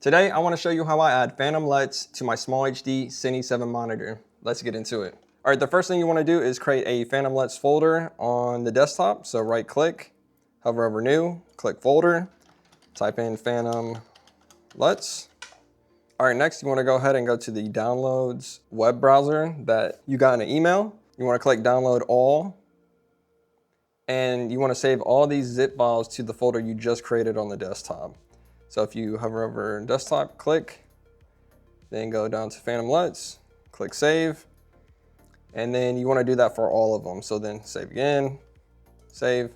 Today, I want to show you how I add Phantom LUTs to my SmallHD Cine 7 monitor. Let's get into it. All right, the first thing you want to do is create a Phantom LUTs folder on the desktop. So right click, hover over new, click folder, type in Phantom LUTs. All right, next you want to go ahead and go to the downloads web browser that you got in an email. You want to click download all, and you want to save all these zip files to the folder you just created on the desktop. So if you hover over desktop, click, then go down to Phantom LUTs, click save, and then you want to do that for all of them. So then save again, save,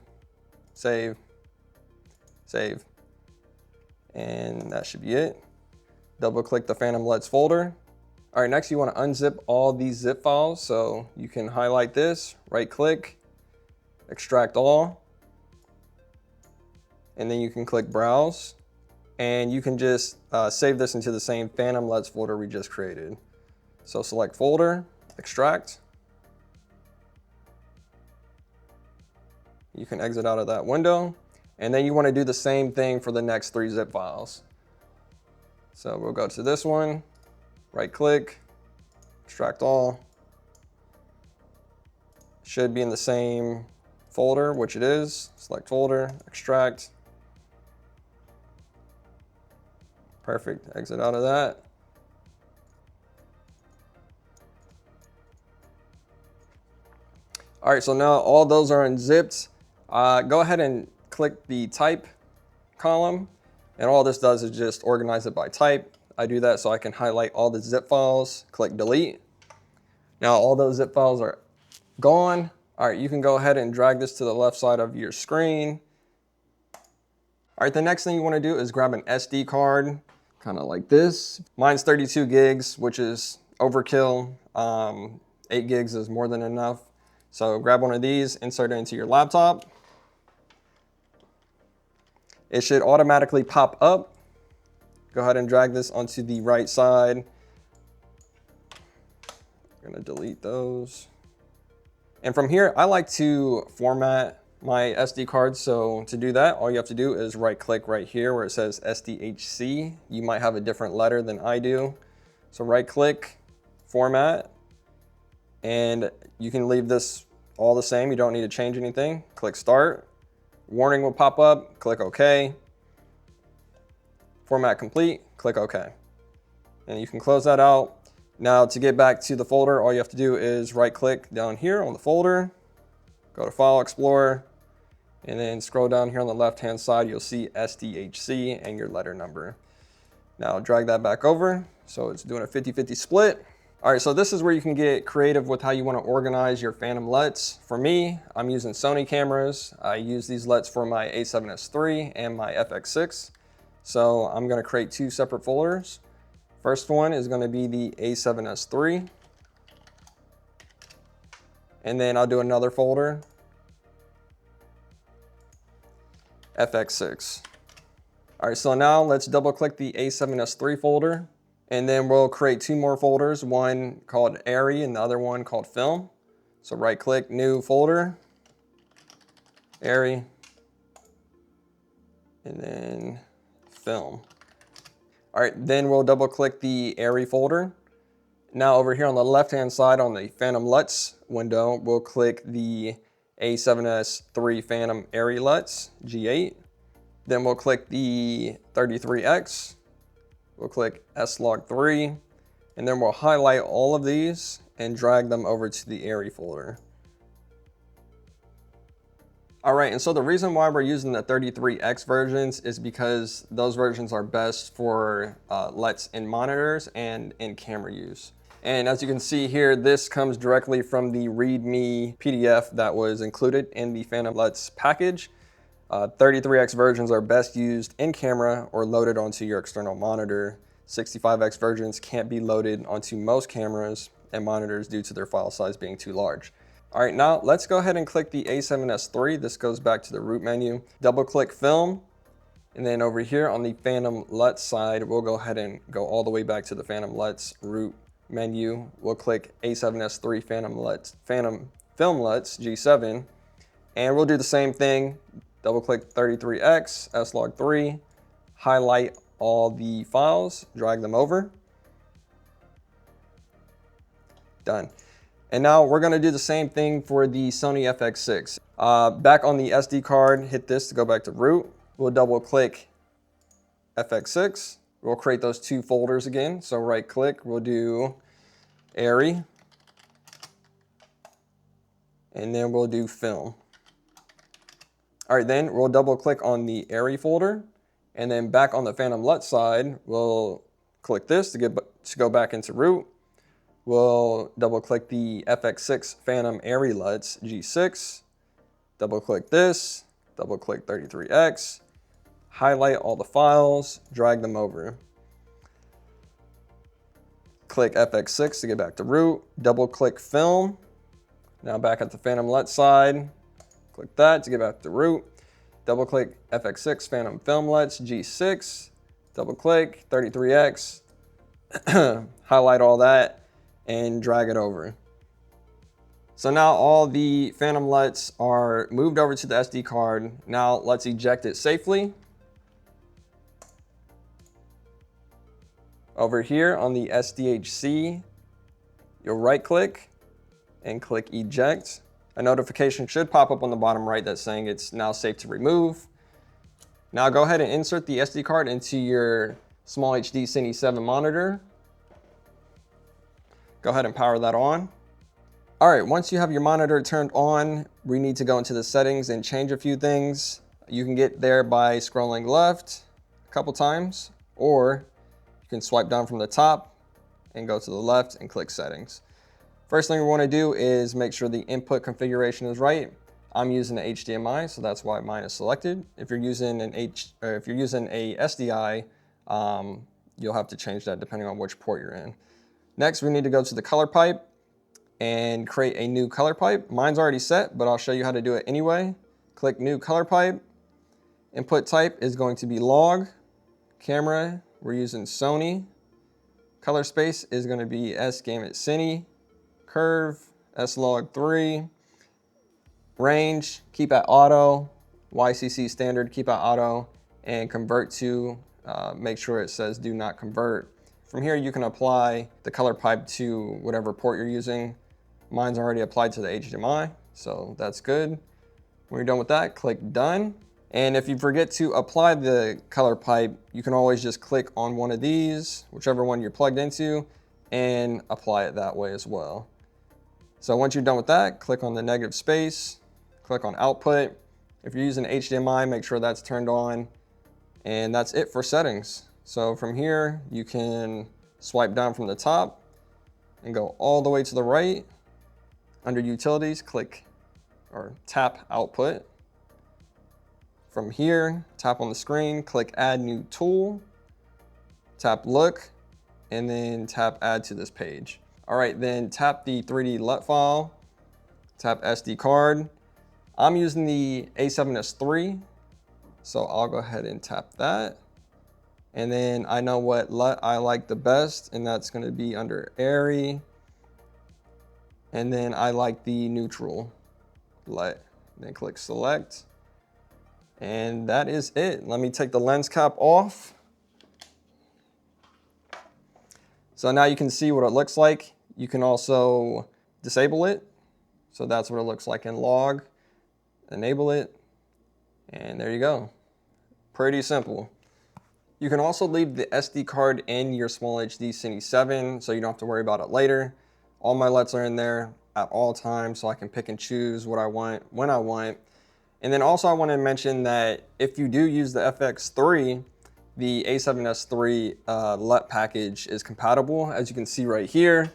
save, save, and that should be it. Double click the Phantom LUTs folder. All right, next you want to unzip all these zip files. So you can highlight this, right click, extract all, and then you can click browse. And you can just save this into the same Phantom LUTs folder we just created. So select folder, extract. You can exit out of that window. And then you want to do the same thing for the next 3 zip files. So we'll go to this one, right click, extract all. Should be in the same folder, which it is. Select folder, extract. Perfect, exit out of that. All right, so now all those are unzipped. Go ahead and click the type column, and all this does is just organize it by type. I do that so I can highlight all the zip files, click delete. Now all those zip files are gone. All right, you can go ahead and drag this to the left side of your screen. All right, the next thing you wanna do is grab an SD card, kind of like this. Mine's 32 gigs, which is overkill. 8 gigs is more than enough. So grab one of these, insert it into your laptop. It should automatically pop up. Go ahead and drag this onto the right side. I'm gonna delete those. And from here, I like to format my SD card. So to do that, all you have to do is right click right here where it says SDHC. You might have a different letter than I do. So right click, format, and you can leave this all the same. You don't need to change anything. Click start. Warning will pop up, click OK. Format complete, click OK. And you can close that out. Now to get back to the folder, all you have to do is right click down here on the folder, go to File Explorer, and then scroll down here on the left-hand side, you'll see SDHC and your letter number. Now drag that back over, so it's doing a 50-50 split. All right, so this is where you can get creative with how you want to organize your Phantom LUTs. For me, I'm using Sony cameras. I use these LUTs for my A7S3 and my FX6. So I'm going to create 2 separate folders. First one is going to be the A7S3. And then I'll do another folder, FX6. All right, so now let's double click the A7S3 folder, and then we'll create 2 more folders, one called ARRI and the other one called Film. So right click, new folder, ARRI, and then Film. All right, then we'll double click the ARRI folder. Now over here on the left-hand side on the Phantom LUTs window, we'll click the A7S3 Phantom ARRI LUTs, G8. Then we'll click the 33X. We'll click S-Log3, and then we'll highlight all of these and drag them over to the ARRI folder. All right, and so the reason why we're using the 33X versions is because those versions are best for LUTs in monitors and in camera use. And as you can see here, this comes directly from the README PDF that was included in the Phantom LUTs package. 33X versions are best used in camera or loaded onto your external monitor. 65X versions can't be loaded onto most cameras and monitors due to their file size being too large. All right, now let's go ahead and click the A7S3. This goes back to the root menu. Double click Film, and then over here on the Phantom LUTs side, we'll go ahead and go all the way back to the Phantom LUTs root menu. We'll click A7S3 Phantom Film LUTs G7, and we'll do the same thing. Double click 33X, S-Log3, highlight all the files, drag them over. Done. And now we're gonna do the same thing for the Sony FX6. Back on the SD card, hit this to go back to root. We'll double click FX6. We'll create those two folders again. So right click, we'll do ARRI. And then we'll do film. All right, then we'll double click on the ARRI folder. And then back on the Phantom LUT side, we'll click this to go back into root. We'll double click the FX6 Phantom ARRI LUTs G6. Double click this, double click 33X. Highlight all the files, drag them over. Click FX6 to get back to root. Double click film. Now back at the Phantom LUT side, click that to get back to root. Double click FX6 Phantom Film LUTs G6. Double click 33X. Highlight all that and drag it over. So now all the Phantom LUTs are moved over to the SD card. Now let's eject it safely. Over here on the SDHC, you'll right click and click eject. A notification should pop up on the bottom right that's saying it's now safe to remove. Now go ahead and insert the SD card into your SmallHD Cine 7 monitor. Go ahead and power that on. All right, once you have your monitor turned on, we need to go into the settings and change a few things. You can get there by scrolling left a couple times, or you can swipe down from the top and go to the left and click settings. First thing we want to do is make sure the input configuration is right. I'm using an HDMI, so that's why mine is selected. If you're using a SDI, you'll have to change that depending on which port you're in. Next, we need to go to the color pipe and create a new color pipe. Mine's already set, but I'll show you how to do it anyway. Click new color pipe. Input type is going to be log. Camera, we're using Sony. Color space is going to be S-Gamut Cine. Curve, S-Log3. Range, keep at auto. YCC standard, keep at auto. And convert to, make sure it says do not convert. From here, you can apply the color pipe to whatever port you're using. Mine's already applied to the HDMI, so that's good. When you're done with that, click done. And if you forget to apply the color pipe, you can always just click on one of these, whichever one you're plugged into, and apply it that way as well. So once you're done with that, click on the negative space, click on output. If you're using HDMI, make sure that's turned on. And that's it for settings. So from here, you can swipe down from the top and go all the way to the right. Under utilities, click or tap output. From here, tap on the screen, click add new tool, tap look, and then tap add to this page. All right, then tap the 3D LUT file, tap SD card. I'm using the A7S3, so I'll go ahead and tap that. And then I know what LUT I like the best, and that's gonna be under ARRI. And then I like the neutral LUT. Then click select. And that is it. Let me take the lens cap off. So now you can see what it looks like. You can also disable it. So that's what it looks like in log. Enable it, and there you go. Pretty simple. You can also leave the SD card in your SmallHD Cine 7 so you don't have to worry about it later. All my LUTs are in there at all times so I can pick and choose what I want when I want. And then also I want to mention that if you do use the FX3, the A7S3 LUT package is compatible. As you can see right here,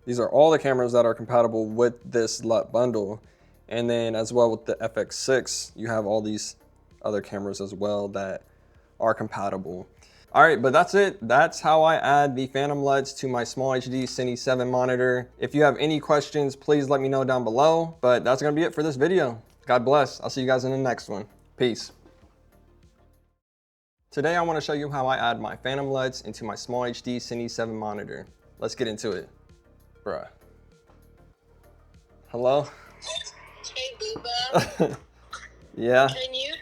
these are all the cameras that are compatible with this LUT bundle. And then as well with the FX6, you have all these other cameras as well that are compatible. All right, but that's it. That's how I add the Phantom LUTs to my SmallHD Cine 7 monitor. If you have any questions, please let me know down below. But that's gonna be it for this video. God bless. I'll see you guys in the next one. Peace. Today I wanna show you how I add my Phantom LUTs into my SmallHD Cine 7 monitor. Let's get into it. Bruh. Hello? Hey, Booba. Yeah. Can you